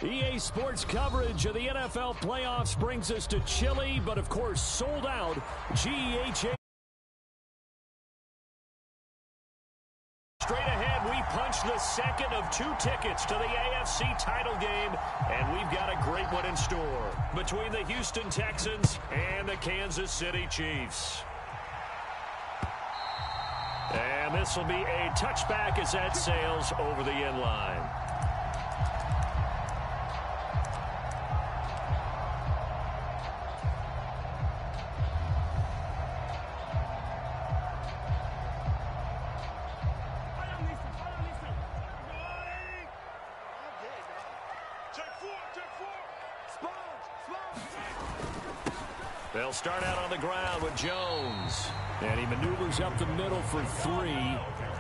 EA Sports coverage of the NFL playoffs brings us to chilly, but of course sold out GEHA. Straight ahead, we punch the second of 2 tickets to the AFC title game, and we've got a great one in store between the Houston Texans and the Kansas City Chiefs. And this will be a touchback as that sails over the end line. They'll start out on the ground with Jones. And he maneuvers up the middle for 3.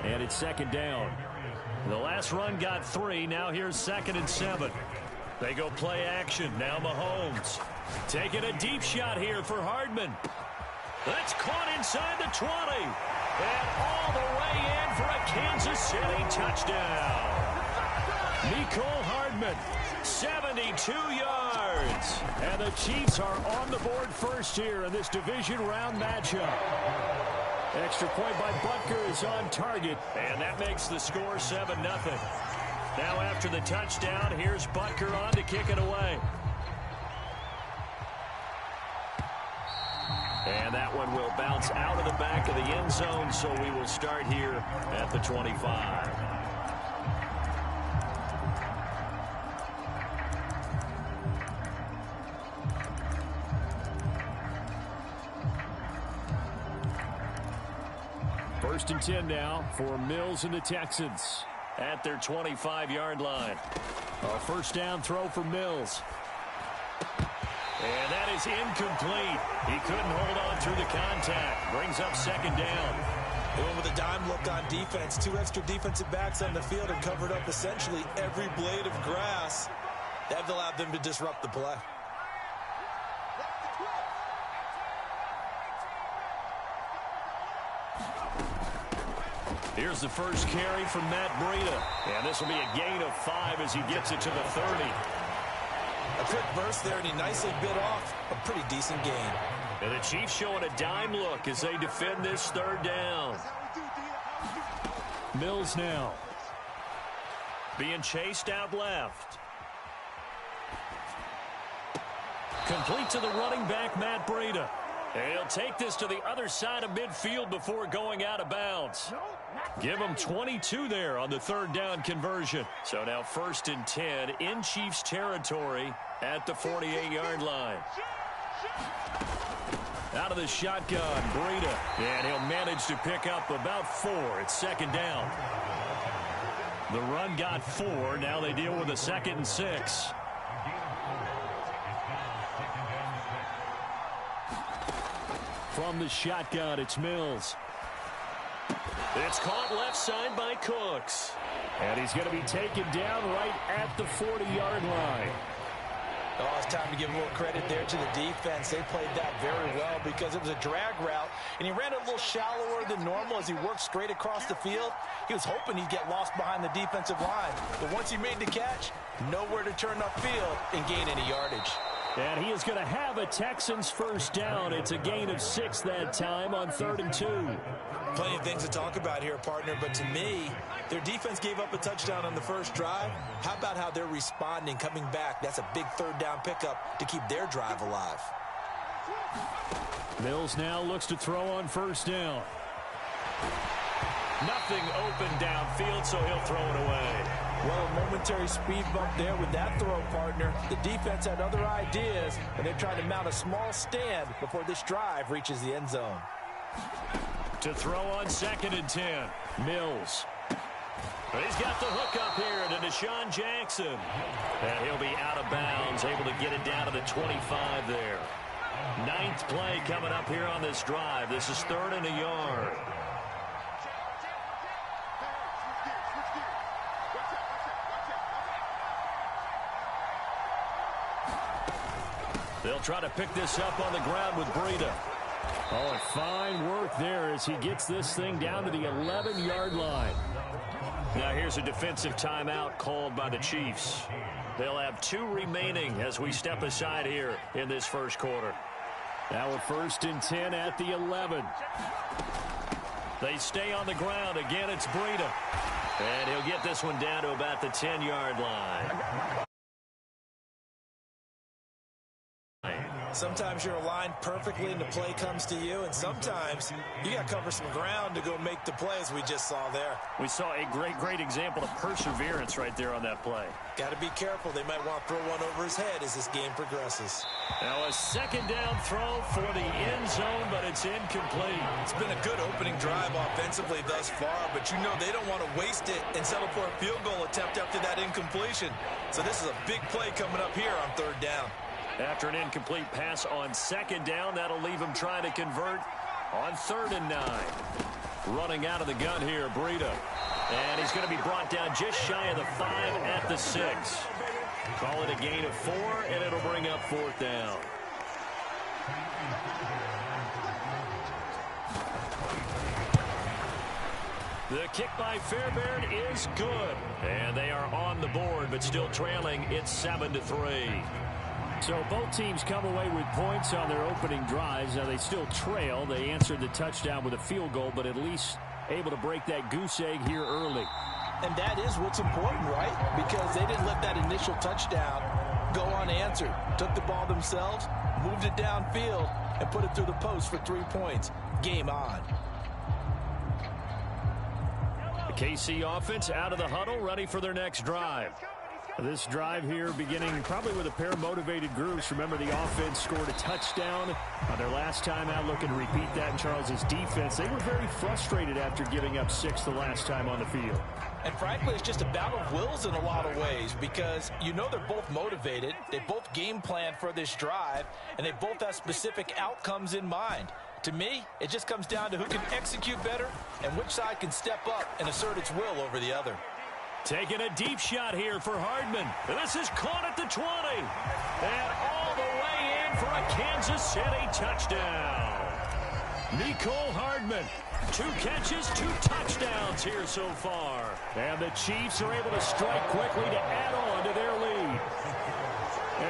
And it's second down. The last run got 3. Now here's 2nd and 7. They go play action. Now Mahomes. Taking a deep shot here for Hardman. That's caught inside the 20. And all the way in for a Kansas City touchdown. Mecole Hardman, 72 yards. And the Chiefs are on the board first here in this division round matchup. Extra point by Butker is on target, and that makes the score 7-0. Now after the touchdown, here's Butker on to kick it away. And that one will bounce out of the back of the end zone, so we will start here at the 25. First and 10 now for Mills and the Texans at their 25-yard line. A first down throw for Mills. And that is incomplete. He couldn't hold on through the contact. Brings up second down. They went with a dime look on defense. 2 extra defensive backs on the field and covered up essentially every blade of grass. That allowed them to disrupt the play. Here's the first carry from Matt Breida. And this will be a gain of 5 as he gets it to the 30. A quick burst there, and he nicely bit off a pretty decent gain. And the Chiefs showing a dime look as they defend this third down. Mills now. Being chased out left. Complete to the running back, Matt Breida. And he'll take this to the other side of midfield before going out of bounds. Give him 22 there on the third down conversion. So now 1st and 10 in Chiefs territory at the 48-yard line. Out of the shotgun, Breida. And he'll manage to pick up about 4. It's second down. The run got 4. Now they deal with a 2nd and 6. From the shotgun, it's Mills. It's caught left side by Cooks. And he's going to be taken down right at the 40-yard line. Oh, it's time to give a little credit there to the defense. They played that very well because it was a drag route, and he ran it a little shallower than normal as he worked straight across the field. He was hoping he'd get lost behind the defensive line. But once he made the catch, nowhere to turn upfield and gain any yardage. And he is going to have a Texans first down. It's a gain of 6 that time on 3rd and 2. Plenty of things to talk about here, partner, but to me, their defense gave up a touchdown on the first drive. How about how they're responding, coming back? That's a big third down pickup to keep their drive alive. Mills now looks to throw on first down. Nothing open downfield, so he'll throw it away. Well, a momentary speed bump there with that throw, partner. The defense had other ideas, and they're trying to mount a small stand before this drive reaches the end zone. To throw on 2nd and 10, Mills. He's got the hook up here to Deshaun Jackson. And he'll be out of bounds, able to get it down to the 25 there. 9th play coming up here on this drive. This is 3rd and a yard. They'll try to pick this up on the ground with Breida. Oh, and fine work there as he gets this thing down to the 11-yard line. Now here's a defensive timeout called by the Chiefs. They'll have 2 remaining as we step aside here in this first quarter. Now a 1st and 10 at the 11. They stay on the ground. Again, it's Breida. And he'll get this one down to about the 10-yard line. Sometimes you're aligned perfectly and the play comes to you, and sometimes you got to cover some ground to go make the play, as we just saw there. We saw a great example of perseverance right there on that play. Got to be careful. They might want to throw one over his head as this game progresses. Now a 2nd down throw for the end zone, but it's incomplete. It's been a good opening drive offensively thus far, but you know they don't want to waste it and settle for a field goal attempt after that incompletion. So this is a big play coming up here on 3rd down. After an incomplete pass on 2nd down, that'll leave him trying to convert on 3rd and 9. Running out of the gun here, Breida. And he's going to be brought down just shy of the 5 at the 6. Call it a gain of 4, and it'll bring up 4th down. The kick by Fairbairn is good. And they are on the board, but still trailing. It's 7-3. So both teams come away with points on their opening drives. Now they still trail. They answered the touchdown with a field goal, but at least able to break that goose egg here early. And that is what's important, right? Because they didn't let that initial touchdown go unanswered. Took the ball themselves, moved it downfield, and put it through the post for 3 points. Game on. The KC offense out of the huddle, ready for their next drive. This drive here beginning probably with a pair of motivated groups. Remember, the offense scored a touchdown on their last time out, looking to repeat that in Charles's defense. They were very frustrated after giving up 6 the last time on the field. And frankly, it's just a battle of wills in a lot of ways, because you know they're both motivated. They both game plan for this drive, and they both have specific outcomes in mind. To me, it just comes down to who can execute better and which side can step up and assert its will over the other. Taking a deep shot here for Hardman. This is caught at the 20. And all the way in for a Kansas City touchdown. Mecole Hardman. 2 catches, 2 touchdowns here so far. And the Chiefs are able to strike quickly to add on to their lead.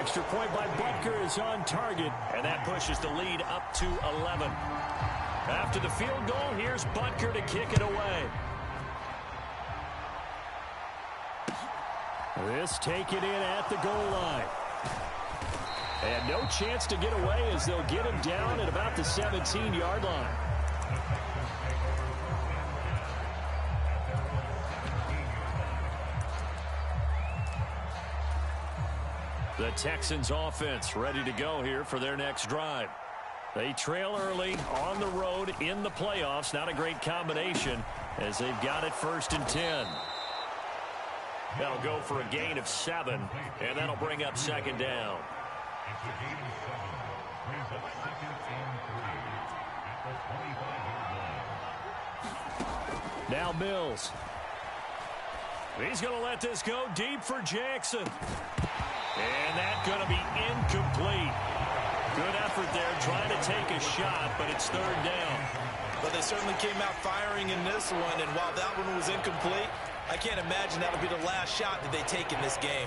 Extra point by Butker is on target. And that pushes the lead up to 11. After the field goal, here's Butker to kick it away. This taken in at the goal line. And no chance to get away as they'll get him down at about the 17-yard line. The Texans offense ready to go here for their next drive. They trail early on the road in the playoffs. Not a great combination as they've got it 1st and 10. That'll go for a gain of 7, and that'll bring up 2nd down. Now Mills. He's going to let this go deep for Jackson. And that's going to be incomplete. Good effort there trying to take a shot, but it's 3rd down. But they certainly came out firing in this one, and while that one was incomplete, I can't imagine that'll be the last shot that they take in this game.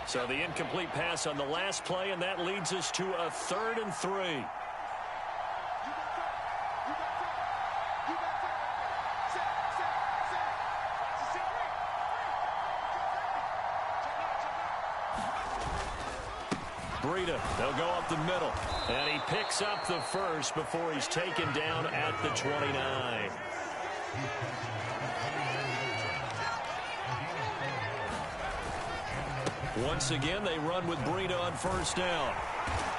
So the incomplete pass on the last play, and that leads us to a 3rd and 3. Breida, they'll go up the middle. And he picks up the first before he's taken down at the 29. Once again, they run with Breida on 1st down.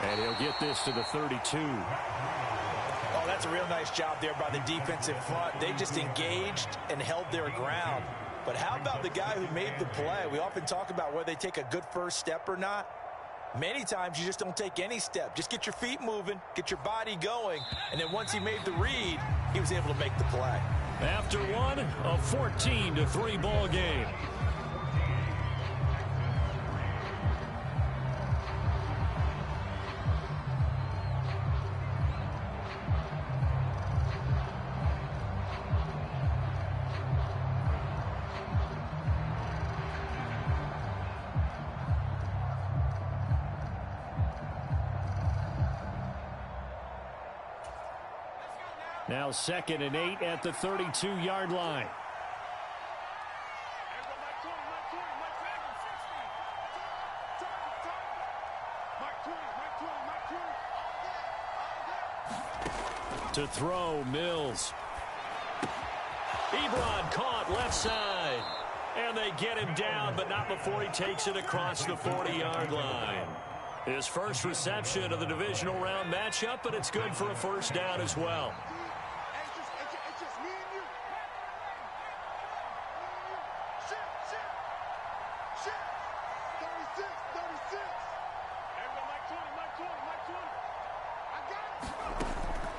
And he'll get this to the 32. Oh, that's a real nice job there by the defensive front. They just engaged and held their ground. But how about the guy who made the play? We often talk about whether they take a good first step or not. Many times you just don't take any step. Just get your feet moving, get your body going, and then once he made the read, he was able to make the play. After one, a 14-3 ball game. Now 2nd and 8 at the 32-yard line. To throw, Mills. Ebron caught left side. And they get him down, but not before he takes it across the 40-yard line. His first reception of the divisional round matchup, but it's good for a first down as well.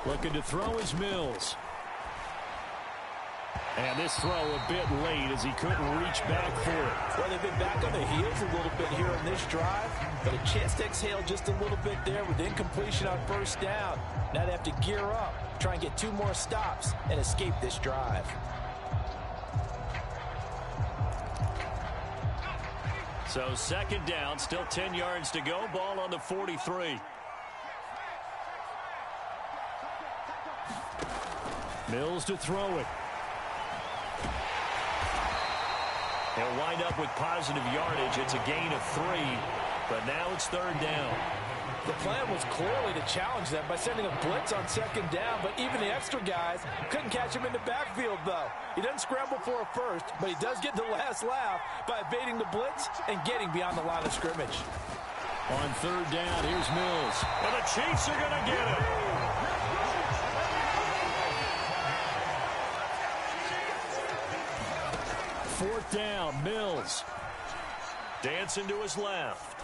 Looking to throw is Mills. And this throw a bit late as he couldn't reach back for it. Well, they've been back on their heels a little bit here on this drive, but a chance to exhale just a little bit there with incompletion on first down. Now they have to gear up, try and get 2 more stops, and escape this drive. So 2nd down, still 10 yards to go. Ball on the 43. Mills to throw it. He'll wind up with positive yardage. It's a gain of 3, but now it's 3rd down. The plan was clearly to challenge them by sending a blitz on 2nd down, but even the extra guys couldn't catch him in the backfield, though. He doesn't scramble for a first, but he does get the last laugh by evading the blitz and getting beyond the line of scrimmage. On 3rd down, here's Mills. And the Chiefs are going to get him. Fourth down, Mills. Dancing to his left.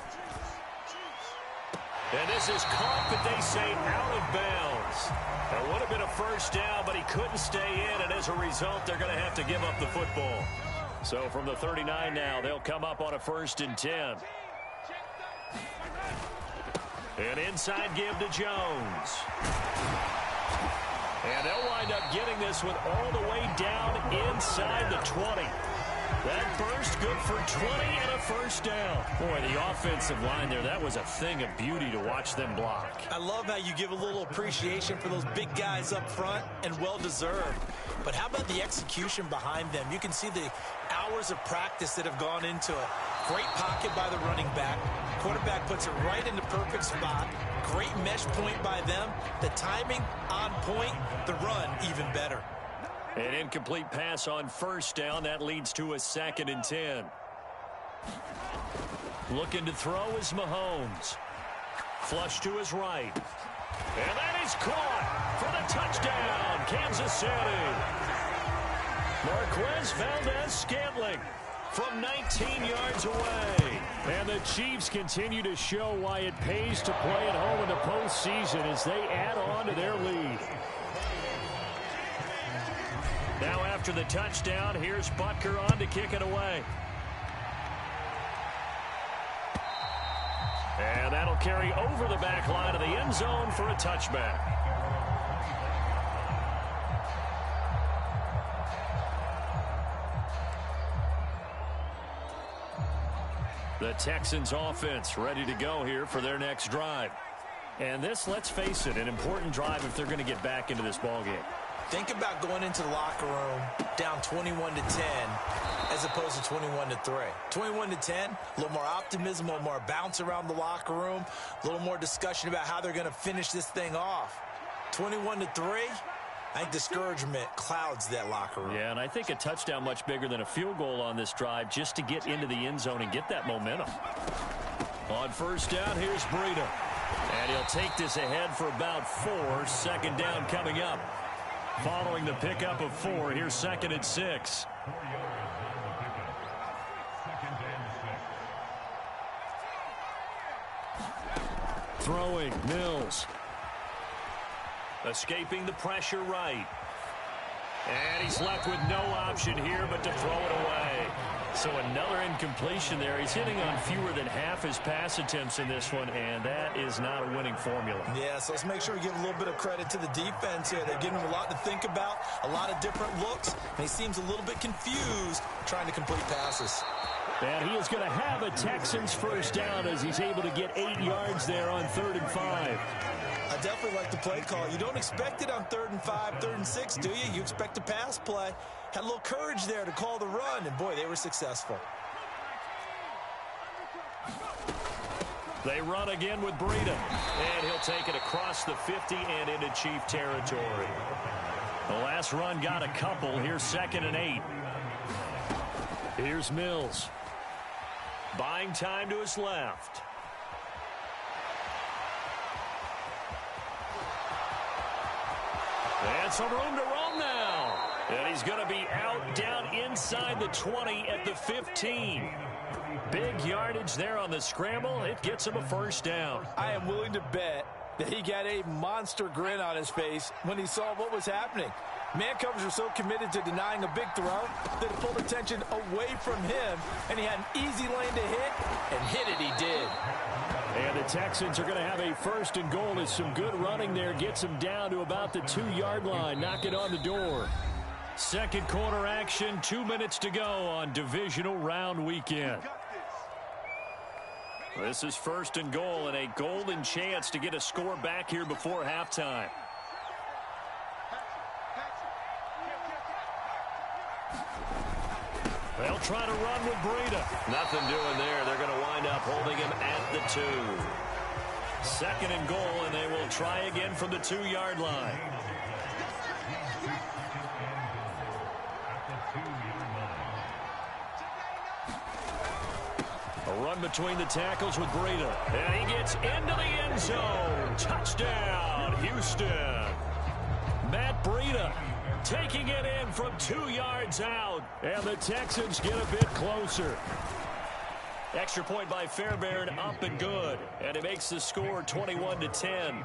And this is caught, but they say out of bounds. That would have been a first down, but he couldn't stay in, and as a result, they're going to have to give up the football. So from the 39 now, they'll come up on a 1st and 10. An inside give to Jones. And they'll wind up getting this one all the way down inside the 20. That burst good for 20 and a first down. Boy, the offensive line there, that was a thing of beauty to watch them block. I love how you give a little appreciation for those big guys up front, and well-deserved. But how about the execution behind them? You can see the hours of practice that have gone into it. Great pocket by the running back. Quarterback puts it right in the perfect spot. Great mesh point by them. The timing on point. The run even better. An incomplete pass on first down. That leads to a 2nd and 10. Looking to throw is Mahomes. Flush to his right. And that is caught for the touchdown, Kansas City. Marquez Valdez-Scantling from 19 yards away. And the Chiefs continue to show why it pays to play at home in the postseason as they add on to their lead. Now after the touchdown, here's Butker on to kick it away. And that'll carry over the back line of the end zone for a touchback. The Texans offense ready to go here for their next drive. And this, let's face it, an important drive if they're going to get back into this ballgame. Think about going into the locker room down 21-10 as opposed to 21-3. 21-10, a little more optimism, a little more bounce around the locker room, a little more discussion about how they're going to finish this thing off. 21-3, I think discouragement clouds that locker room. Yeah, and I think a touchdown much bigger than a field goal on this drive just to get into the end zone and get that momentum. On first down, here's Breida. And he'll take this ahead for about 4. 2nd down coming up. Following the pickup of 4, here's 2nd and 6. Throwing, Mills. Escaping the pressure right. And he's left with no option here but to throw it away. So another incompletion there. He's hitting on fewer than half his pass attempts in this one, and that is not a winning formula. Yeah, so let's make sure we give a little bit of credit to the defense here. They're giving him a lot to think about, a lot of different looks, and he seems a little bit confused trying to complete passes. And he is going to have a Texans first down as he's able to get 8 yards there on 3rd and 5. A definitely like the play call. You don't expect it on 3rd and 5, 3rd and 6, do you? You expect a pass play. Had a little courage there to call the run, and boy, they were successful. They run again with Breida, and he'll take it across the 50 and into Chief territory. The last run got a couple. Here's 2nd and 8. Here's Mills. Buying time to his left. And some room to roam now. And he's going to be out down inside the 20 at the 15. Big yardage there on the scramble. It gets him a first down. I am willing to bet that he got a monster grin on his face when he saw what was happening. Man covers are so committed to denying a big throw that it pulled attention away from him, and he had an easy lane to hit, and hit it he did. And the Texans are going to have a 1st and goal as some good running there gets him down to about the 2-yard line. Knock it on the door. Second quarter action, 2 minutes to go on divisional round weekend. This is 1st and goal and a golden chance to get a score back here before halftime. They'll try to run with Breida. Nothing doing there. They're going to wind up holding him at the 2. 2nd and goal, and they will try again from the 2-yard line. A run between the tackles with Breida. And he gets into the end zone. Touchdown, Houston. Matt Breida taking it in from 2 yards out. And the Texans get a bit closer. Extra point by Fairbairn, up and good. And it makes the score 21-10.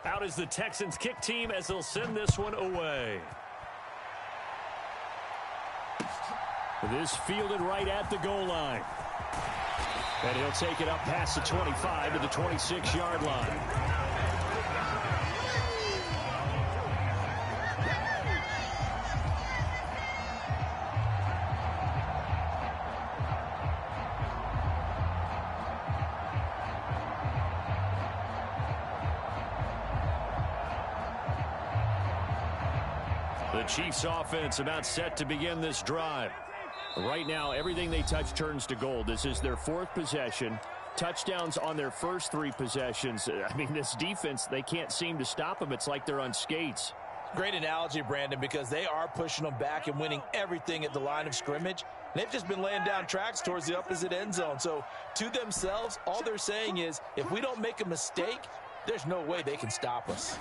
Out is the Texans kick team as they'll send this one away. This fielded right at the goal line. And he'll take it up past the 25 to the 26-yard line. The Chiefs offense about set to begin this drive. Right now, everything they touch turns to gold. This is their 4th possession. Touchdowns on their first 3 possessions. I mean, this defense, they can't seem to stop them. It's like they're on skates. Great analogy, Brandon, because they are pushing them back and winning everything at the line of scrimmage. They've just been laying down tracks towards the opposite end zone. So, to themselves, all they're saying is, if we don't make a mistake, there's no way they can stop us.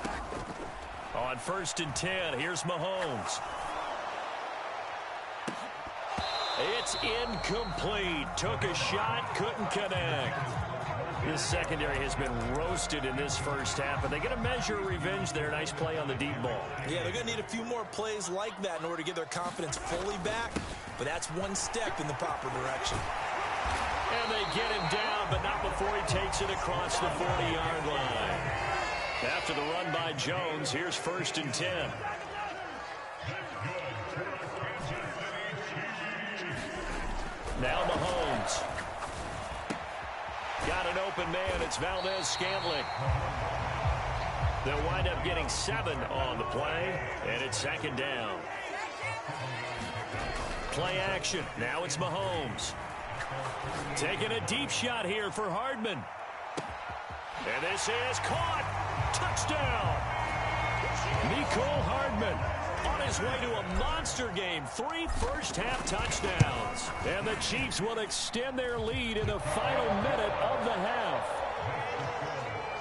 On 1st and 10, here's Mahomes. It's incomplete. Took a shot, couldn't connect. This secondary has been roasted in this first half, and they're going to measure revenge there. Nice play on the deep ball. Yeah, they're going to need a few more plays like that in order to get their confidence fully back, but that's one step in the proper direction. And they get him down, but not before he takes it across the 40-yard line. After the run by Jones, here's 1st and 10. Now Mahomes. Got an open man. It's Valdez-Scantling. They'll wind up getting 7 on the play, and it's 2nd down. Play action. Now it's Mahomes. Taking a deep shot here for Hardman. And this is caught. Touchdown. Mecole Hardman on his way to a monster game. 3 first-half touchdowns. And the Chiefs will extend their lead in the final minute of the half.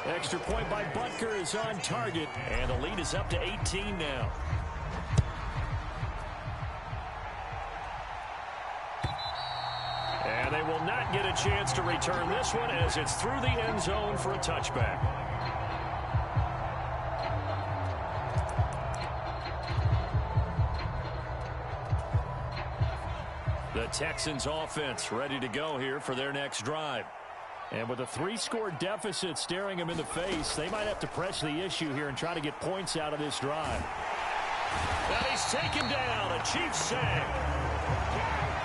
Extra point by Butker is on target. And the lead is up to 18 now. And they will not get a chance to return this one as it's through the end zone for a touchback. The Texans offense ready to go here for their next drive. And with a 3-score deficit staring them in the face, they might have to press the issue here and try to get points out of this drive. And he's taken down, a Chiefs sack.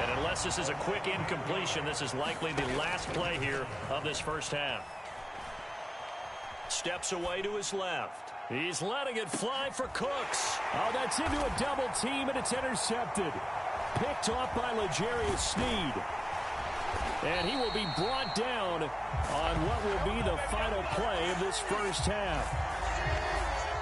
And unless this is a quick incompletion, this is likely the last play here of this first half. Steps away to his left. He's letting it fly for Cooks. Oh, that's into a double team, and it's intercepted. Picked off by L'Jarius Sneed. And he will be brought down on what will be the final play of this first half.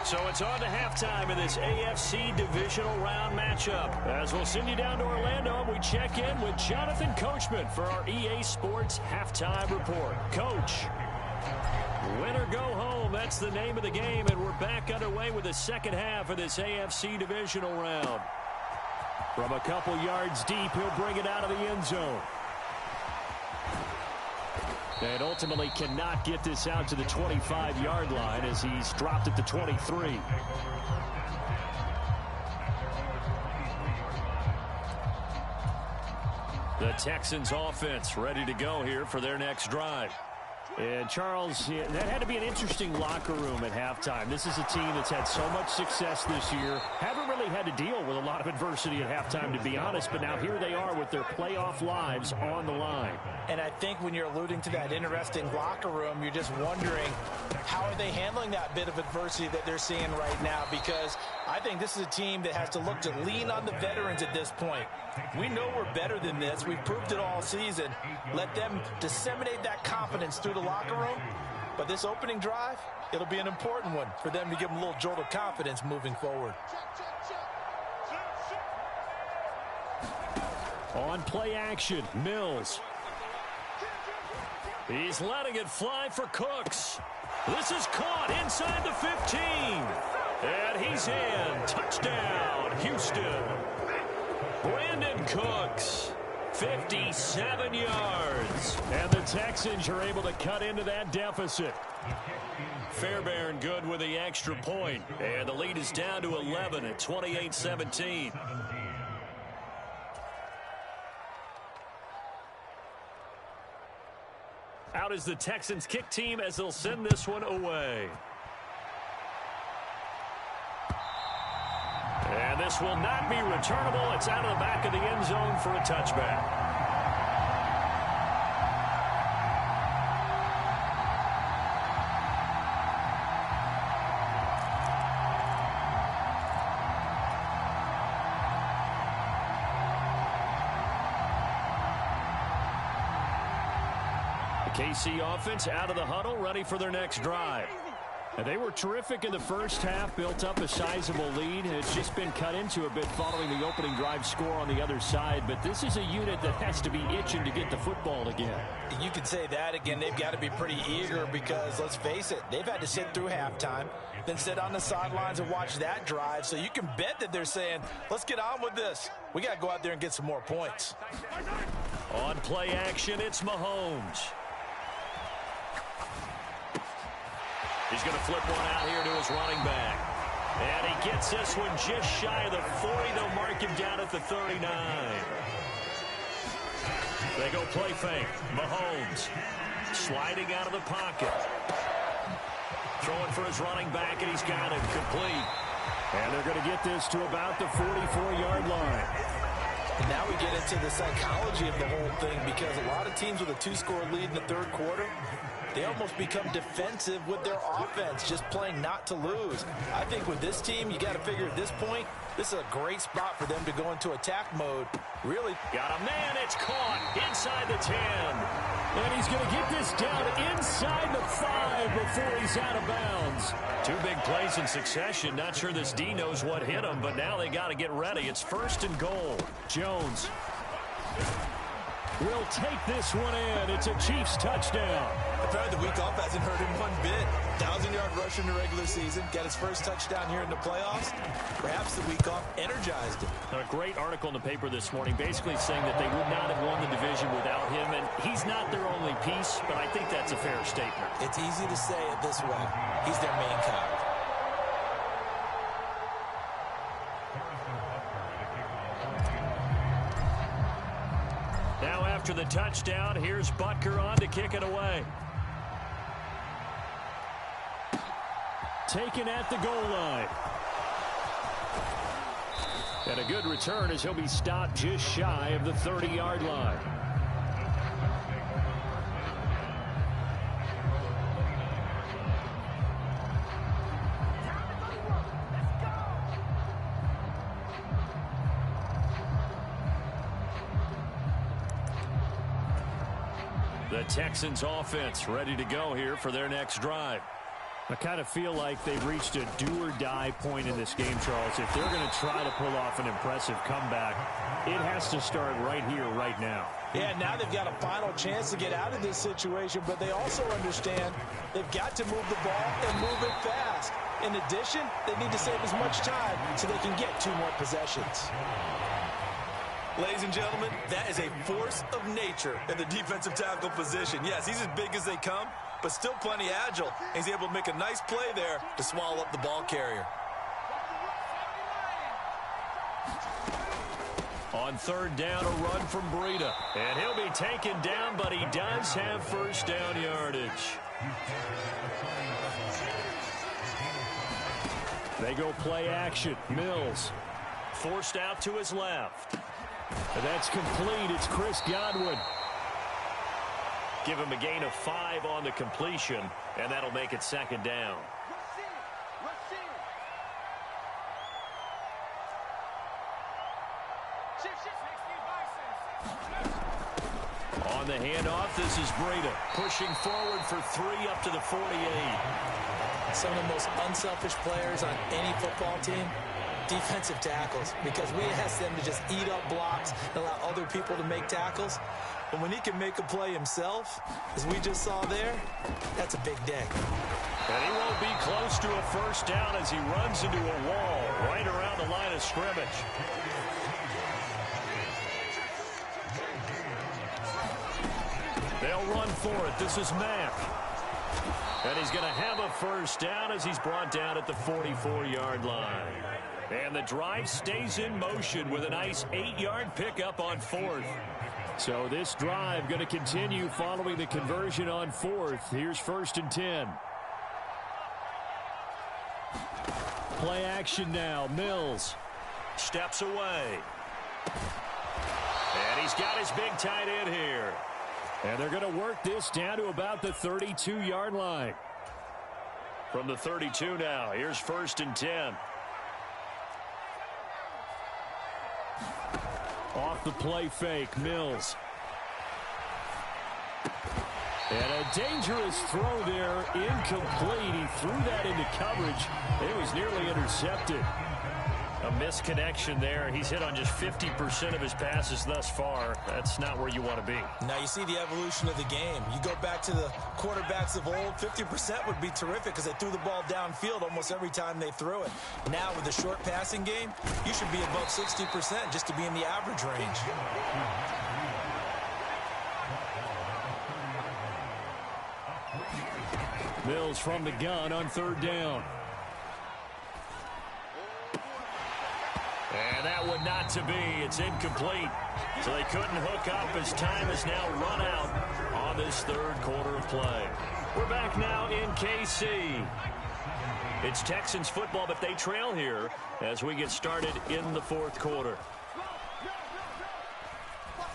So it's on to halftime in this AFC divisional round matchup. As we'll send you down to Orlando, we check in with Jonathan Coachman for our EA Sports Halftime Report. Coach, win or go home, that's the name of the game, and we're back underway with the second half of this AFC divisional round. From a couple yards deep, he'll bring it out of the end zone. And ultimately cannot get this out to the 25-yard line as he's dropped at the 23. The Texans offense ready to go here for their next drive. And Charles, that had to be an interesting locker room at halftime. This is a team that's had so much success this year. Haven't really had to deal with a lot of adversity at halftime, to be honest. But now here they are with their playoff lives on the line. And I think when you're alluding to that interesting locker room, you're just wondering how are they handling that bit of adversity that they're seeing right now, because I think this is a team that has to look to lean on the veterans at this point. We know we're better than this. We've proved it all season. Let them disseminate that confidence through the locker room. But this opening drive, it'll be an important one for them to give them a little jolt of confidence moving forward. On play action, Mills. He's letting it fly for Cooks. This is caught inside the 15. And he's in. Touchdown, Houston. Brandon Cooks, 57 yards. And the Texans are able to cut into that deficit. Fairbairn good with the extra point. And the lead is down to 11 at 28-17. Out is the Texans kick team as they'll send this one away. And this will not be returnable. It's out of the back of the end zone for a touchback. KC offense out of the huddle, ready for their next drive. And they were terrific in the first half, built up a sizable lead. It's just been cut into a bit following the opening drive score on the other side. But this is a unit that has to be itching to get the football again. You can say that again. They've got to be pretty eager because, let's face it, they've had to sit through halftime, then sit on the sidelines and watch that drive. So you can bet that they're saying, let's get on with this. We got to go out there and get some more points. On play action, it's Mahomes. He's going to flip one out here to his running back. And he gets this one just shy of the 40. They'll mark him down at the 39. They go play fake. Mahomes sliding out of the pocket. Throwing for his running back, and he's got it complete. And they're going to get this to about the 44-yard line. And now we get into the psychology of the whole thing, because a lot of teams with a two-score lead in the third quarter, they almost become defensive with their offense, just playing not to lose. I think with this team, you got to figure at this point, this is a great spot for them to go into attack mode. Really. Got a man. It's caught inside the 10. And he's going to get this down inside the 5 before he's out of bounds. Two big plays in succession. Not sure this D knows what hit him, but now they got to get ready. It's first and goal. Jones will take this one in. It's a Chiefs touchdown. Apparently the week off hasn't hurt him one bit. 1,000-yard rush in the regular season. Got his first touchdown here in the playoffs. Perhaps the week off energized him. A great article in the paper this morning basically saying that they would not have won the division without him, and he's not their only piece, but I think that's a fair statement. It's easy to say it this way. He's their main cog. Now after the touchdown, here's Butker on to kick it away. Taken at the goal line. And a good return as he'll be stopped just shy of the 30-yard line. The Texans offense ready to go here for their next drive. I kind of feel like they've reached a do-or-die point in this game, Charles. If they're going to try to pull off an impressive comeback, it has to start right here, right now. Yeah, now they've got a final chance to get out of this situation, but they also understand they've got to move the ball and move it fast. In addition, they need to save as much time so they can get 2 more possessions. Ladies and gentlemen, that is a force of nature in the defensive tackle position. Yes, he's as big as they come, but still plenty agile. He's able to make a nice play there to swallow up the ball carrier. On 3rd down, a run from Breida. And he'll be taken down, but he does have first down yardage. They go play action. Mills forced out to his left. And that's complete. It's Chris Godwin. Give him a gain of 5 on the completion, and that'll make it 2nd down. On the handoff, this is Breida pushing forward for 3 up to the 48. Some of the most unselfish players on any football team, defensive tackles, because we ask them to just eat up blocks and allow other people to make tackles. But when he can make a play himself, as we just saw there, that's a big day. And he won't be close to a first down as he runs into a wall right around the line of scrimmage. They'll run for it. This is Mack. And he's going to have a first down as he's brought down at the 44-yard line. And the drive stays in motion with a nice 8-yard pickup on 4th. So this drive going to continue following the conversion on 4th. Here's 1st and 10. Play action now. Mills steps away. And he's got his big tight end here. And they're going to work this down to about the 32-yard line. From the 32 now, here's 1st and 10. Off the play fake, Mills. And a dangerous throw there, incomplete. He threw that into coverage. It was nearly intercepted. A misconnection there. He's hit on just 50% of his passes thus far. That's not where you want to be. Now you see the evolution of the game. You go back to the quarterbacks of old, 50% would be terrific because they threw the ball downfield almost every time they threw it. Now with the short passing game, you should be above 60% just to be in the average range. Mills from the gun on 3rd down. And that one not to be. It's incomplete. So they couldn't hook up as time has now run out on this 3rd quarter of play. We're back now in KC. It's Texans football, but they trail here as we get started in the 4th quarter.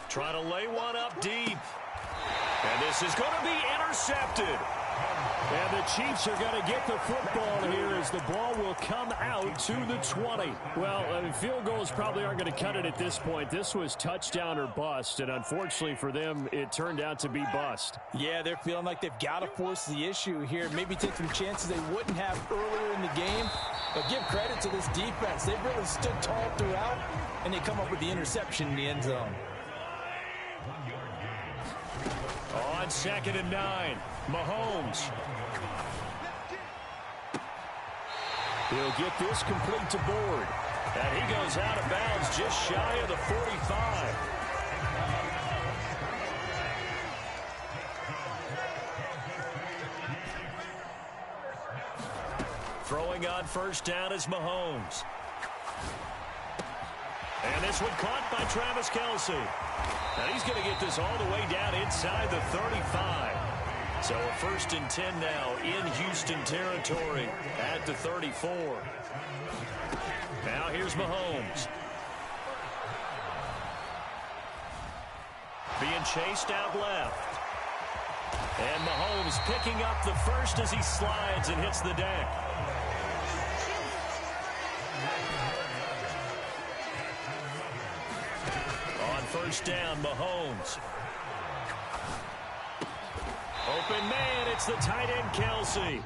Try to lay one up deep. And this is going to be intercepted. And the Chiefs are going to get the football here as the ball will come out to the 20. Well, field goals probably aren't going to cut it at this point. This was touchdown or bust, and unfortunately for them, it turned out to be bust. Yeah, they're feeling like they've got to force the issue here. Maybe take some chances they wouldn't have earlier in the game. But give credit to this defense. They've really stood tall throughout, and they come up with the interception in the end zone. On 2nd and 9, Mahomes. He'll get this complete to Board. And he goes out of bounds just shy of the 45. Throwing on 1st down is Mahomes. And this one caught by Travis Kelce. And he's going to get this all the way down inside the 35. So a 1st and 10 now in Houston territory at the 34. Now here's Mahomes. being chased out left. And Mahomes picking up the first as he slides and hits the deck. On first down, Mahomes. Open man, it's the tight end, Kelsey.